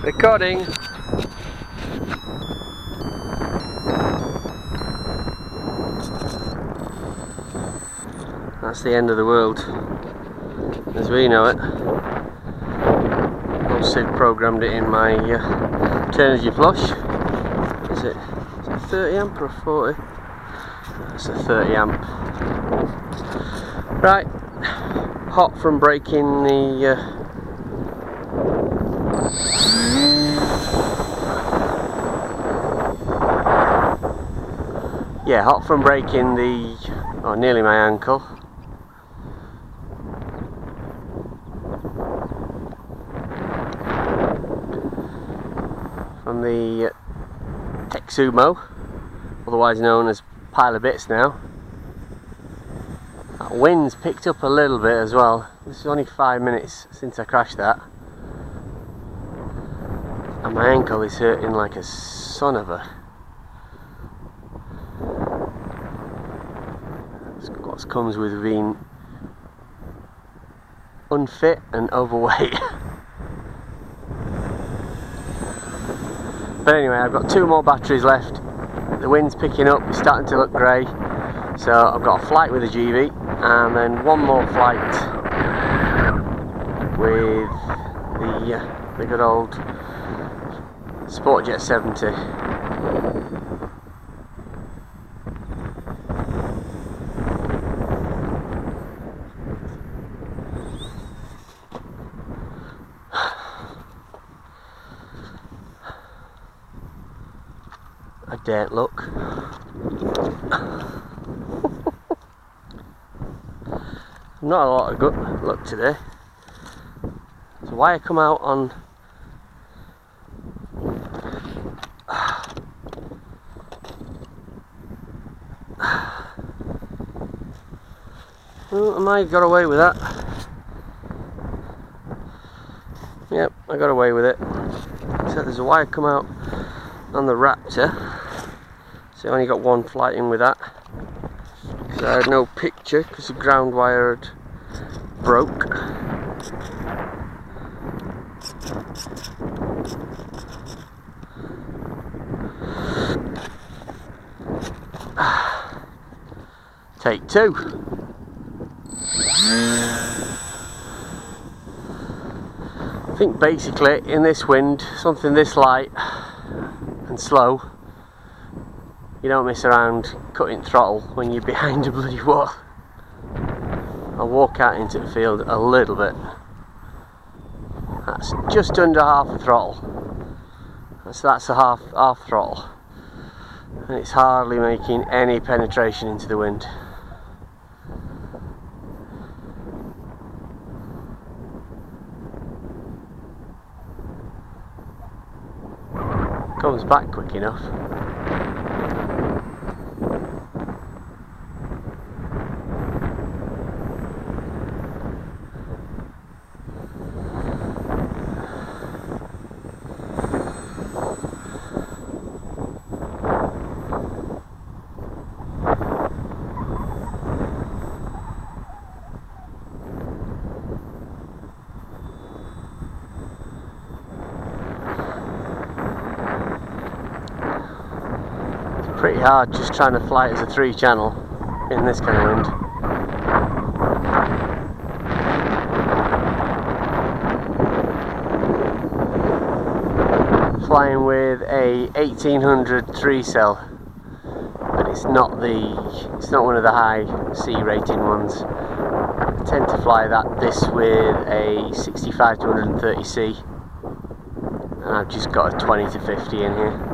Recording. That's the end of the world as we know it. Old Sid programmed it in my Turnergy flush. Is it 30 amp or 40? That's a 30 amp. Right, hot from breaking the hot from breaking the, nearly my ankle. From the Texumo, otherwise known as Pile of Bits now. That wind's picked up a little bit as well. This is only 5 minutes since I crashed that. And my ankle is hurting like a son of a. What comes with being unfit and overweight. But anyway, I've got 2 more batteries left. The wind's picking up, it's starting to look grey. So I've got a flight with a GeeBee and then 1 more flight with the good old Sport Jet 70. I daren't look. Not a lot of good luck today. So why I come out on well, I might have got away with that. Yep, I got away with it. So there's a wire come out on the Raptor. So I only got 1 flight in with that. Because I had no picture because the ground wire had broke. Take 2. I think basically in this wind, something this light and slow, you don't mess around cutting throttle when you're behind a bloody wall. I'll walk out into the field a little bit. That's just under half a throttle. So that's a half throttle. And it's hardly making any penetration into the wind. Comes back quick enough. Pretty hard just trying to fly it as a 3 channel in this kind of wind. Flying with a 1800 3 cell, but it's not one of the high C rating ones. I tend to fly this with a 65 to 130C, and I've just got a 20 to 50 in here.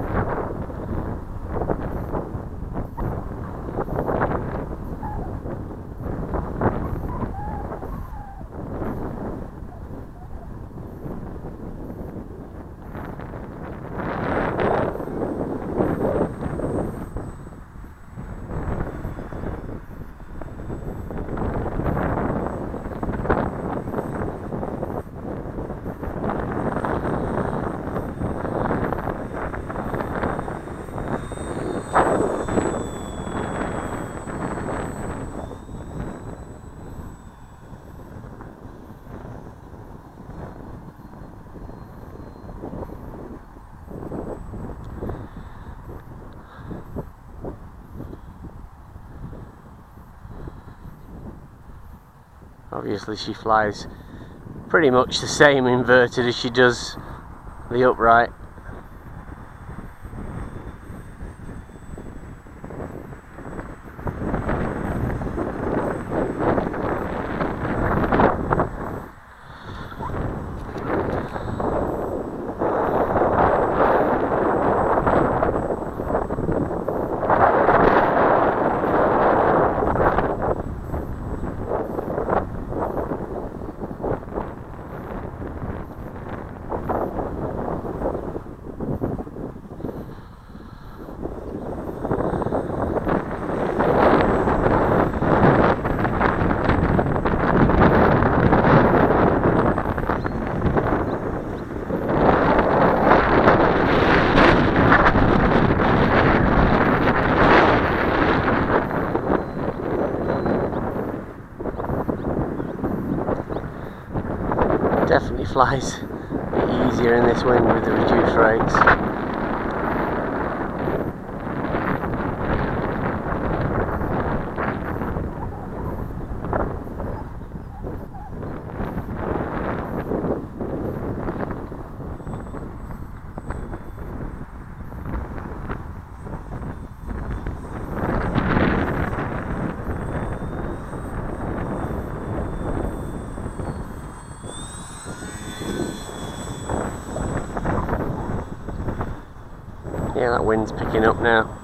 Obviously she flies pretty much the same inverted as she does the upright. Definitely flies a bit easier in this wind with the reduced rates. Yeah, that wind's picking up now.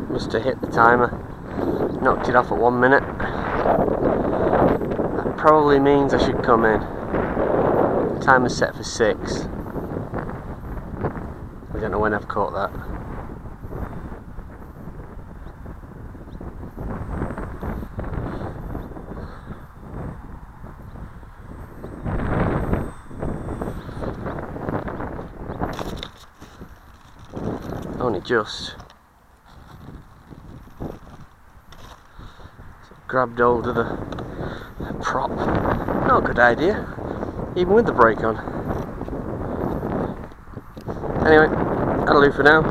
Must have hit the timer, knocked it off at 1 minute. That probably means I should come in. The timer's set for 6. I don't know when I've caught that. Only just. Grabbed hold of the prop. Not a good idea, even with the brake on. Anyway, that'll do for now.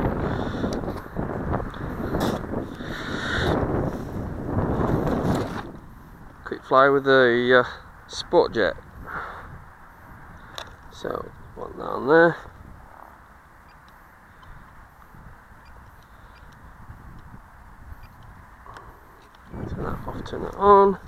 Quick fly with the Sport Jet. So, want that on there. Turn that off, turn that on.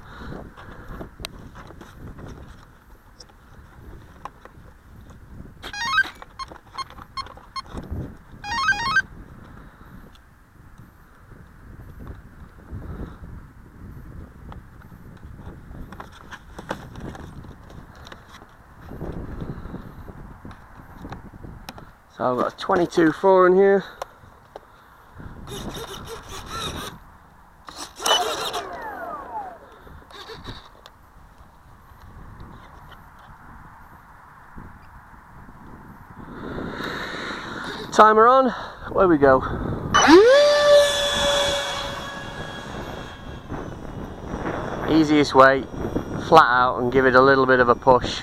So I've got a 22.4 in here. Timer on, where we go. Easiest way, flat out and give it a little bit of a push.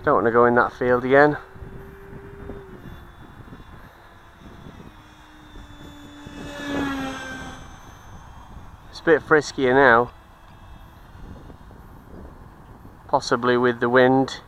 Don't want to go in that field again. It's a bit friskier now, possibly with the wind.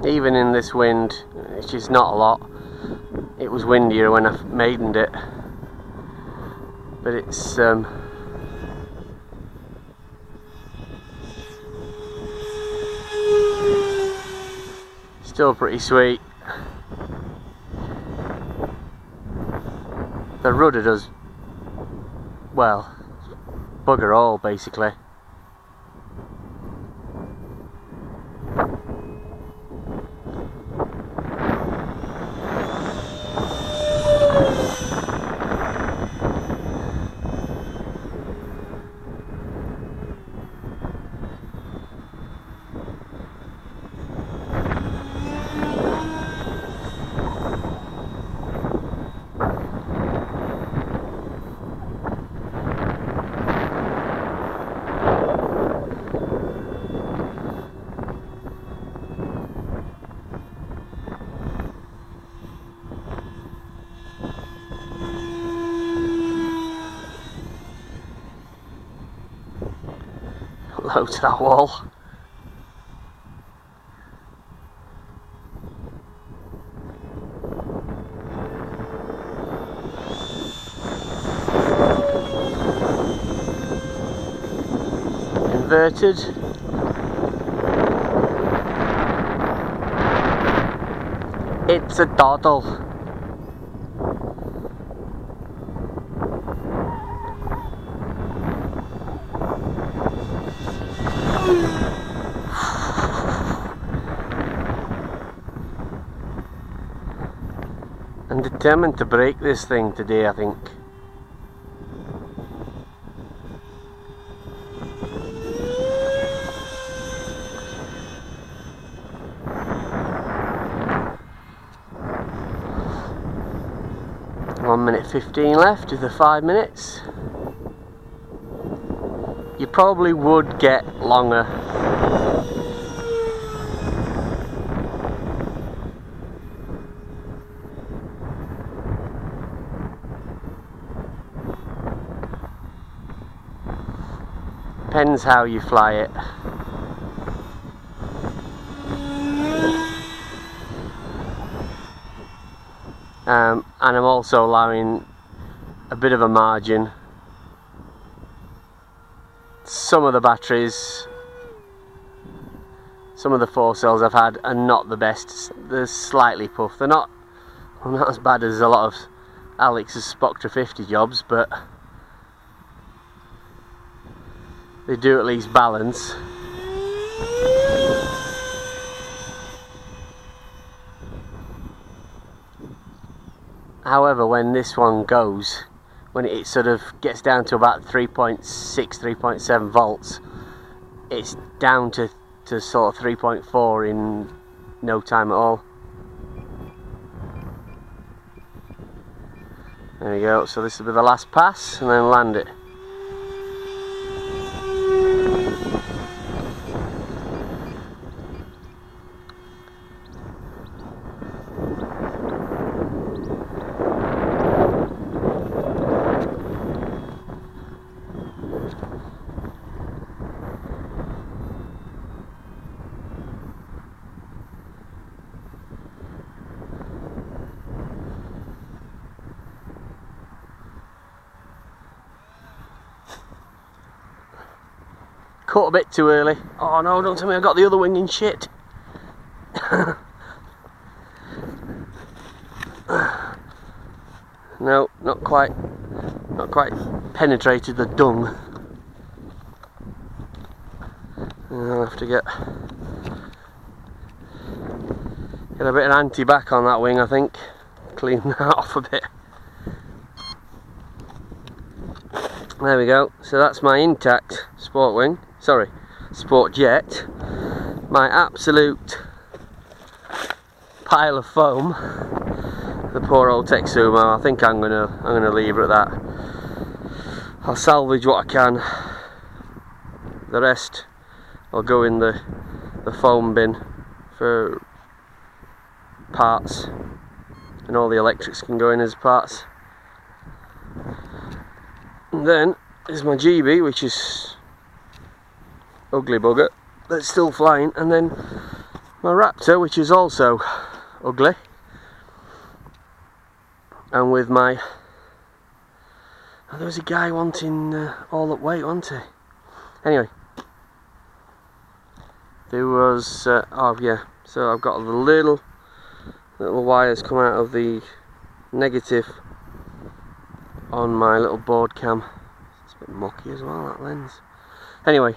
even in this wind, which is not a lot. It was windier when I maidened it, but it's still pretty sweet. The rudder does, well, bugger all basically. Low to that wall. Inverted. It's a doddle. I'm determined to break this thing today, I think. One minute 15 left of the 5 minutes. You probably would get longer. Depends how you fly it. And I'm also allowing a bit of a margin. Some of the batteries, some of the 4 cells I've had are not the best. They're slightly puffed. They're not as bad as a lot of Alex's Spectra 50 jobs, but they do at least balance. However, when this one goes, when it sort of gets down to about 3.6, 3.7 volts, it's down to sort of 3.4 in no time at all. There we go, so this will be the last pass and then land it. Caught a bit too early. Oh no, don't tell me I got the other wing in shit. No, not quite penetrated the dung. I'll have to get a bit of anti-back on that wing, I think. Clean that off a bit. There we go. So that's my intact sport wing. Sorry, Sport Jet. My absolute pile of foam. The poor old Texumo. I think I'm gonna leave it at that. I'll salvage what I can. The rest I'll go in the foam bin for parts, and all the electrics can go in as parts. And then there's my GeeBee, which is ugly bugger that's still flying, and then my Raptor, which is also ugly, and with my, oh, there was a guy wanting all that weight, wasn't he? Anyway, there was oh yeah, so I've got the little wires come out of the negative on my little board cam. It's a bit mucky as well, that lens. Anyway,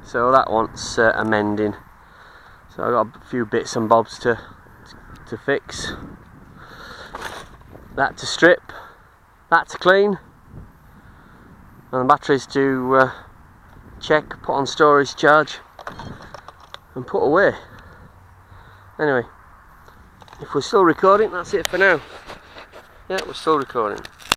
so that wants amending. So I've got a few bits and bobs to fix. That to strip, that to clean, and the batteries to check, put on storage charge, and put away. Anyway, if we're still recording, that's it for now. Yeah, we're still recording.